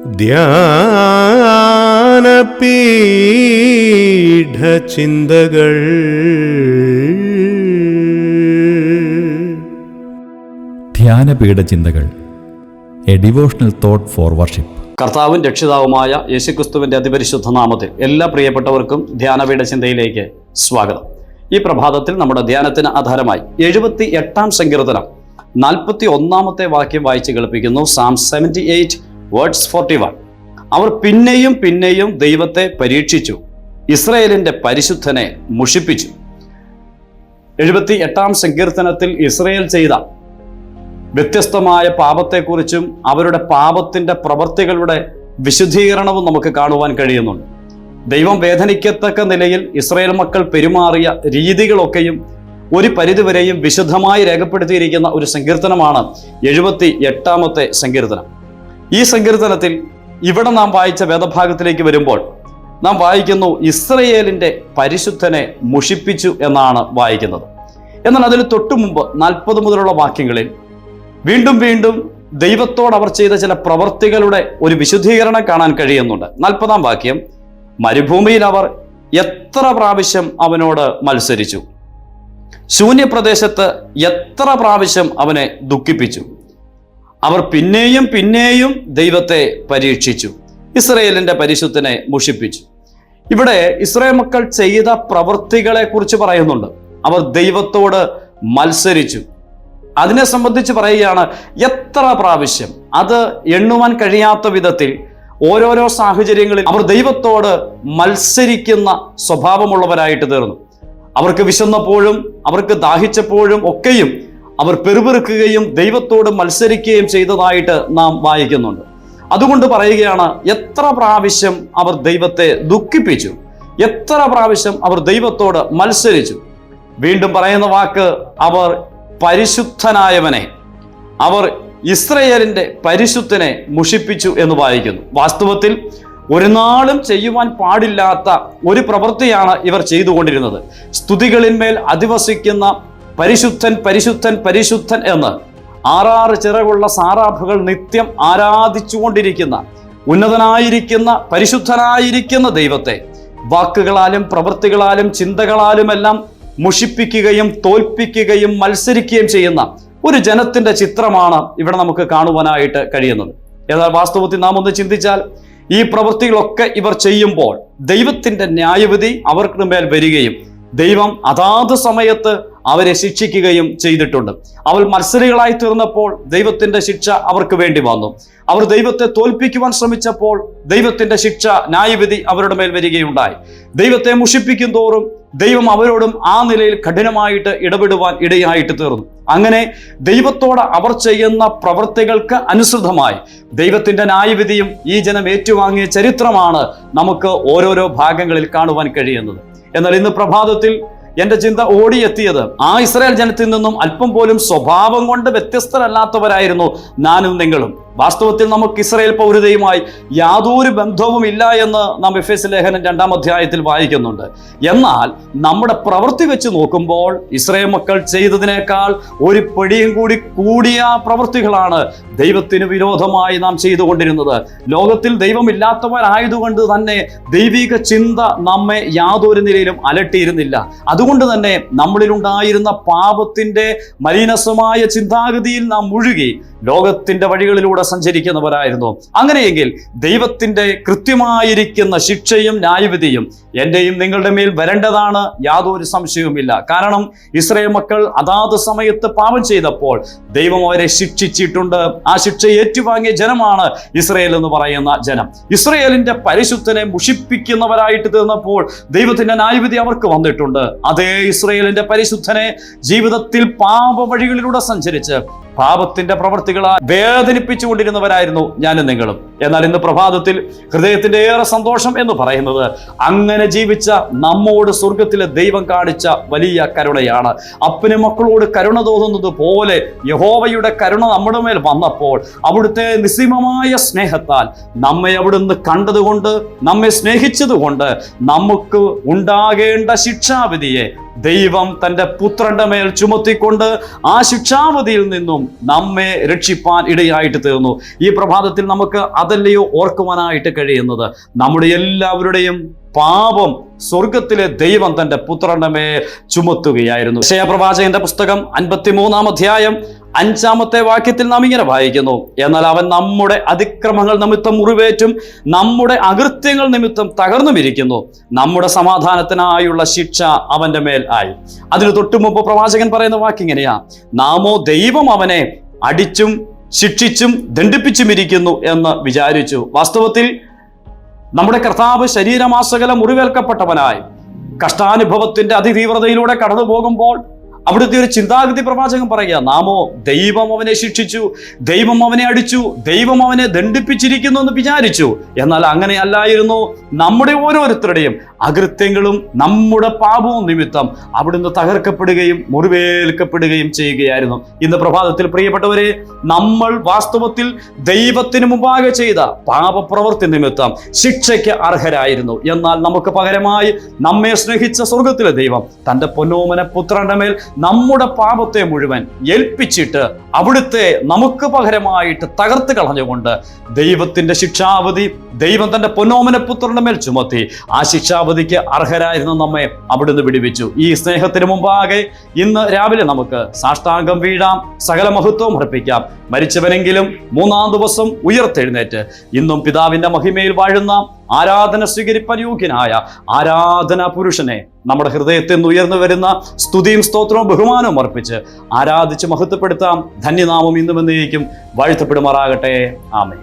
ധ്യാനപീഠചിന്തകൾ. ധ്യാനപീഠചിന്തകൾ, a devotional thought for worship. കർത്താവും രക്ഷിതാവുമായ യേശുക്രിസ്തുവിൻ്റെ അതിപരിശുദ്ധ നാമത്തിൽ എല്ലാ പ്രിയപ്പെട്ടവർക്കും ധ്യാനപീഠചിന്തയിലേക്ക് സ്വാഗതം. ഈ പ്രഭാതത്തിൽ നമ്മുടെ ധ്യാനത്തിന് ആധാരമായി 78-ാം സങ്കീർത്തനം 41-ാമത്തെ വാക്യം വായിച്ച് കേൾപ്പിക്കുന്നു. Psalm 78 verse 41. അവർ പിന്നെയും പിന്നെയും ദൈവത്തെ പരീക്ഷിച്ചു, ഇസ്രായേലിന്റെ പരിശുദ്ധനെ മുഷിപ്പിച്ചു. 78-ാം സങ്കീർത്തനത്തിൽ ഇസ്രായേൽ ചെയ്ത വ്യത്യസ്തമായ പാപത്തെക്കുറിച്ചും അവരുടെ പാപത്തിന്റെ പ്രവൃത്തികളുടെ വിശുദ്ധീകരണവും നമുക്ക് കാണുവാൻ കഴിയുന്നുണ്ട്. ദൈവം വേദനിക്കത്തക്ക നിലയിൽ ഇസ്രായേൽ മക്കൾ പെരുമാറിയ രീതികളൊക്കെയും ഒരു പരിധിവരെയും വിശുദ്ധമായി രേഖപ്പെടുത്തിയിരിക്കുന്ന ഒരു സങ്കീർത്തനമാണ് 78-ാമത്തെ സങ്കീർത്തനം. ഈ സങ്കീർത്തനത്തിൽ ഇവിടെ നാം വായിച്ച വേദഭാഗത്തിലേക്ക് വരുമ്പോൾ നാം വായിക്കുന്നു, ഇസ്രായേലിന്റെ പരിശുദ്ധനെ മുഷിപ്പിച്ചു എന്നാണ് വായിക്കുന്നത്. എന്നാൽ അതിന് തൊട്ടു മുമ്പ് 40 മുതലുള്ള വാക്യങ്ങളിൽ വീണ്ടും വീണ്ടും ദൈവത്തോട് അവർ ചെയ്ത ചില പ്രവൃത്തികളുടെ ഒരു വിശുദ്ധീകരണം കാണാൻ കഴിയുന്നുണ്ട്. 40-ാം വാക്യം, മരുഭൂമിയിൽ അവർ എത്ര പ്രാവശ്യം അവനോട് മത്സരിച്ചു, ശൂന്യപ്രദേശത്ത് എത്ര പ്രാവശ്യം അവനെ ദുഃഖിപ്പിച്ചു. അവർ പിന്നെയും പിന്നെയും ദൈവത്തെ പരീക്ഷിച്ചു, ഇസ്രായേലിന്റെ പരിശുദ്ധനെ മുഷിപ്പിച്ചു. ഇവിടെ ഇസ്രായേൽ മക്കൾ ചെയ്ത പ്രവൃത്തികളെ കുറിച്ച് പറയുന്നുണ്ട്. അവർ ദൈവത്തോട് മത്സരിച്ചു. അതിനെ സംബന്ധിച്ച് പറയുകയാണ്, എത്ര പ്രാവശ്യം, അത് എണ്ണുവാൻ കഴിയാത്ത വിധത്തിൽ ഓരോരോ സാഹചര്യങ്ങളിൽ അവർ ദൈവത്തോട് മത്സരിക്കുന്ന സ്വഭാവമുള്ളവരായിട്ട് തീർന്നു. അവർക്ക് വിശന്നപ്പോഴും അവർക്ക് ദാഹിച്ചപ്പോഴും ഒക്കെയും അവർ പെറുപെറുക്കുകയും ദൈവത്തോട് മത്സരിക്കുകയും ചെയ്തതായിട്ട് നാം വായിക്കുന്നുണ്ട്. അതുകൊണ്ട് പറയുകയാണ്, എത്ര പ്രാവശ്യം അവർ ദൈവത്തെ ദുഃഖിപ്പിച്ചു, എത്ര പ്രാവശ്യം അവർ ദൈവത്തോട് മത്സരിച്ചു. വീണ്ടും പറയുന്ന വാക്ക്, അവർ പരിശുദ്ധനായവനെ, അവർ ഇസ്രായേലിന്റെ പരിശുദ്ധനെ മുഷിപ്പിച്ചു എന്ന് വായിക്കുന്നു. വാസ്തവത്തിൽ ഒരു നാളും ചെയ്യുവാൻ പാടില്ലാത്ത ഒരു പ്രവൃത്തിയാണ് ഇവർ ചെയ്തുകൊണ്ടിരുന്നത്. സ്തുതികളിന്മേൽ അധിവസിക്കുന്ന പരിശുദ്ധൻ പരിശുദ്ധൻ പരിശുദ്ധൻ എന്ന് 6 ചിറകുള്ള സാറാഫുകൾ നിത്യം ആരാധിച്ചുകൊണ്ടിരിക്കുന്ന ഉന്നതനായിരിക്കുന്ന പരിശുദ്ധനായിരിക്കുന്ന ദൈവത്തെ വാക്കുകളാലും പ്രവൃത്തികളാലും ചിന്തകളാലുമെല്ലാം മുഷിപ്പിക്കുകയും തോൽപ്പിക്കുകയും മത്സരിക്കുകയും ചെയ്യുന്ന ഒരു ജനത്തിന്റെ ചിത്രമാണ് ഇവിടെ നമുക്ക് കാണുവാനായിട്ട് കഴിയുന്നത്. എന്നാൽ വാസ്തവത്തിൽ നാം ഒന്ന് ചിന്തിച്ചാൽ, ഈ പ്രവൃത്തികളൊക്കെ ഇവർ ചെയ്യുമ്പോൾ ദൈവത്തിന്റെ ന്യായവിധി അവർക്ക് മേൽ വരികയും ദൈവം അതാത് സമയത്ത് അവരെ ശിക്ഷിക്കുകയും ചെയ്തിട്ടുണ്ട്. അവർ മത്സരികളായി തീർന്നപ്പോൾ ദൈവത്തിന്റെ ശിക്ഷ അവർക്ക് വേണ്ടി വന്നു. അവർ ദൈവത്തെ തോൽപ്പിക്കുവാൻ ശ്രമിച്ചപ്പോൾ ദൈവത്തിന്റെ ശിക്ഷ, ന്യായവിധി അവരുടെ മേൽ വരികയുണ്ടായി. ദൈവത്തെ മുഷിപ്പിക്കും തോറും ദൈവം അവരോടും ആ നിലയിൽ കഠിനമായിട്ട് ഇടപെടുവാൻ ഇടയായിട്ട് തീർന്നു. അങ്ങനെ ദൈവത്തോട് അവർ ചെയ്യുന്ന പ്രവൃത്തികൾക്ക് അനുസൃതമായി ദൈവത്തിന്റെ ന്യായവിധിയും ഈ ജനം ഏറ്റുവാങ്ങിയ ചരിത്രമാണ് നമുക്ക് ഓരോരോ ഭാഗങ്ങളിൽ കാണുവാൻ കഴിയുന്നത്. എന്നാൽ ഇന്ന് പ്രഭാതത്തിൽ എന്റെ ചിന്ത ഓടിയെത്തിയത്, ആ ഇസ്രായേൽ ജനത്തിൽ നിന്നും അല്പം പോലും സ്വഭാവം കൊണ്ട് വ്യത്യസ്തരല്ലാത്തവരായിരുന്നു നാനും നിങ്ങളും. വാസ്തവത്തിൽ നമുക്ക് ഇസ്രായേൽ പൗരതയുമായി യാതൊരു ബന്ധവും ഇല്ല എന്ന് നാം എഫേസ്യ ലേഖനം 2-ാം അധ്യായത്തിൽ വായിക്കുന്നുണ്ട്. എന്നാൽ നമ്മുടെ പ്രവൃത്തി വെച്ച് നോക്കുമ്പോൾ ഇസ്രായേൽ മക്കൾ ചെയ്തതിനേക്കാൾ ഒരു പടിയും കൂടി കൂടിയ പ്രവൃത്തികളാണ് ദൈവത്തിന് വിരോധമായി നാം ചെയ്തുകൊണ്ടിരുന്നത്. ലോകത്തിൽ ദൈവമില്ലാത്തവരായതുകൊണ്ട് തന്നെ ദൈവിക ചിന്ത നമ്മെ യാതൊരു നിലയിലും അലട്ടിയിരുന്നില്ല. അതുകൊണ്ട് തന്നെ നമ്മളിലുണ്ടായിരുന്ന പാപത്തിന്റെ മലീനസമായ ചിന്താഗതിയിൽ നാം മുഴുകി ലോകത്തിന്റെ വഴികളിലൂടെ സഞ്ചരിക്കുന്നവരായിരുന്നു. അങ്ങനെയെങ്കിൽ ദൈവത്തിന്റെ കൃത്യമായിരിക്കുന്ന ശിക്ഷയും ന്യായവിധിയും എന്റെയും നിങ്ങളുടെ മേൽ വരേണ്ടതാണ്, യാതൊരു സംശയവുമില്ല. കാരണം ഇസ്രായേൽ മക്കൾ അതാത് സമയത്ത് പാപം ചെയ്തപ്പോൾ ദൈവം അവരെ ശിക്ഷിച്ചിട്ടുണ്ട്. ആ ശിക്ഷ ഏറ്റുവാങ്ങിയ ജനമാണ് ഇസ്രായേൽ എന്ന് പറയുന്ന ജനം. ഇസ്രായേലിന്റെ പരിശുദ്ധനെ മുഷിപ്പിക്കുന്നവരായിട്ട് തീർന്നപ്പോൾ ദൈവത്തിന്റെ ന്യായവിധി അവർക്ക് വന്നിട്ടുണ്ട്. അതേ ഇസ്രായേലിന്റെ പരിശുദ്ധനെ ജീവിതത്തിൽ പാപ വഴികളിലൂടെ സഞ്ചരിച്ച് പാപത്തിന്റെ പ്രവർത്തികളാൽ വേദനിപ്പിച്ചുകൊണ്ടിരുന്നവരായിരുന്നു ഞാനും നിങ്ങളും. എന്നാൽ ഇന്ന് പ്രഭാതത്തിൽ ഹൃദയത്തിന്റെ ഏറെ സന്തോഷം എന്ന് പറയുന്നത്, അങ്ങനെ ജീവിച്ച നമ്മോട് സ്വർഗത്തിലെ ദൈവം കാണിച്ച വലിയ കരുണയാണ്. അപ്പന് മക്കളോട് കരുണ തോന്നുന്നത് പോലെ യഹോവയുടെ കരുണ നമ്മുടെ മേൽ വന്നപ്പോൾ അവിടുത്തെ നിസ്സീമമായ സ്നേഹത്താൽ നമ്മെ അവിടുന്ന് കണ്ടതുകൊണ്ട്, നമ്മെ സ്നേഹിച്ചതുകൊണ്ട് നമുക്ക് ഉണ്ടാകേണ്ട ശിക്ഷാവിധിയെ ദൈവം തൻ്റെ പുത്രന്റെ മേൽ ചുമത്തിക്കൊണ്ട് ആ ശിക്ഷാവിധിയിൽ നിന്നും നമ്മെ രക്ഷിപ്പാൻ ഇടയായിട്ട് തീർന്നു. ഈ പ്രഭാതത്തിൽ നമുക്ക് അതല്ലയോ ഓർക്കുവാനായിട്ട് കഴിയുന്നത്? നമ്മുടെ എല്ലാവരുടെയും പാപം സ്വർഗത്തിലെ ദൈവം തന്റെ പുത്രന്റെ മേൽ ചുമത്തുകയായിരുന്നു. യെശയ്യാ പ്രവാചകന്റെ പുസ്തകം 53-ാം അധ്യായം 5-ാമത്തെ വാക്യത്തിൽ നാം ഇങ്ങനെ വായിക്കുന്നു: എന്നാൽ അവൻ നമ്മുടെ അതിക്രമങ്ങൾ നിമിത്തം മുറിവേറ്റും നമ്മുടെ അകൃത്യങ്ങൾ നിമിത്തം തകർന്നുമിരിക്കുന്നു, നമ്മുടെ സമാധാനത്തിനായുള്ള ശിക്ഷ അവന്റെ മേൽ ആയി. അതിന് തൊട്ടു മുമ്പ് പ്രവാചകൻ പറയുന്ന വാക്കിങ്ങനെയാ: നാമോ ദൈവം അവനെ അടിച്ചും ശിക്ഷിച്ചും ദണ്ഡിപ്പിച്ചുമിരിക്കുന്നു എന്ന് വിചാരിച്ചു. വാസ്തവത്തിൽ നമ്മുടെ കർത്താവ് ശരീരമാസകലം മുറിവേൽക്കപ്പെട്ടവനായി കഷ്ടാനുഭവത്തിന്റെ അതിതീവ്രതയിലൂടെ കടന്നു പോകുമ്പോൾ അവിടുത്തെ ഒരു ചിന്താഗതി പ്രവാചകൻ പറയുക: നാമോ ദൈവം അവനെ ശിക്ഷിച്ചു, ദൈവം അവനെ അടിച്ചു, ദൈവം അവനെ ദണ്ഡിപ്പിച്ചിരിക്കുന്നു എന്ന് വിചാരിച്ചു. എന്നാൽ അങ്ങനെയല്ലായിരുന്നു. നമ്മുടെ ഓരോരുത്തരുടെയും അകൃത്യങ്ങളും നമ്മുടെ പാപവും നിമിത്തം അവിടുന്ന് തകർക്കപ്പെടുകയും മുറിവേൽക്കപ്പെടുകയും ചെയ്യുകയായിരുന്നു. ഇന്ന് പ്രഭാതത്തിൽ പ്രിയപ്പെട്ടവരെ, നമ്മൾ വാസ്തവത്തിൽ ദൈവത്തിന് മുമ്പാകെ ചെയ്ത പാപപ്രവൃത്തി നിമിത്തം ശിക്ഷയ്ക്ക് അർഹരായിരുന്നു. എന്നാൽ നമുക്ക് പകരമായി നമ്മെ സ്നേഹിച്ച സ്വർഗത്തിലെ ദൈവം തന്റെ പൊന്നോമന പുത്രന്റെ മേൽ നമ്മുടെ പാപത്തെ മുഴുവൻ ഏൽപ്പിച്ചിട്ട് അവിടുത്തെ നമുക്ക് പകരമായിട്ട് തകർത്ത് കളഞ്ഞുകൊണ്ട് ദൈവത്തിന്റെ ശിക്ഷാവധി ദൈവം തന്റെ പൊന്നോമന പുത്രന്റെ മേൽ ചുമത്തി. ആ ശിക്ഷാവധിക്ക് അർഹരായിരുന്നു നമ്മെ അവിടുന്ന് വിടുവിച്ചു. ഈ സ്നേഹത്തിന് മുമ്പാകെ ഇന്ന് രാവിലെ നമുക്ക് സാഷ്ടാംഗം വീഴാം, സകല മഹത്വം അർപ്പിക്കാം. മരിച്ചവനെങ്കിലും 3-ാം ദിവസം ഉയർത്തെഴുന്നേറ്റ് ഇന്നും പിതാവിന്റെ മഹിമയിൽ വാഴുന്ന ആരാധന സ്വീകരിപ്പാൻ യോഗ്യനായ ആരാധന പുരുഷനെ നമ്മുടെ ഹൃദയത്തിൽ നിന്ന് ഉയർന്നു വരുന്ന സ്തുതിയും സ്തോത്രവും ബഹുമാനവും അർപ്പിച്ച് ആരാധിച്ച് മഹത്വപ്പെടുത്താം. ധന്യനാമം ഇന്നും എന്നേക്കും വാഴ്ത്തപ്പെടുമാറാകട്ടെ. ആമേൻ.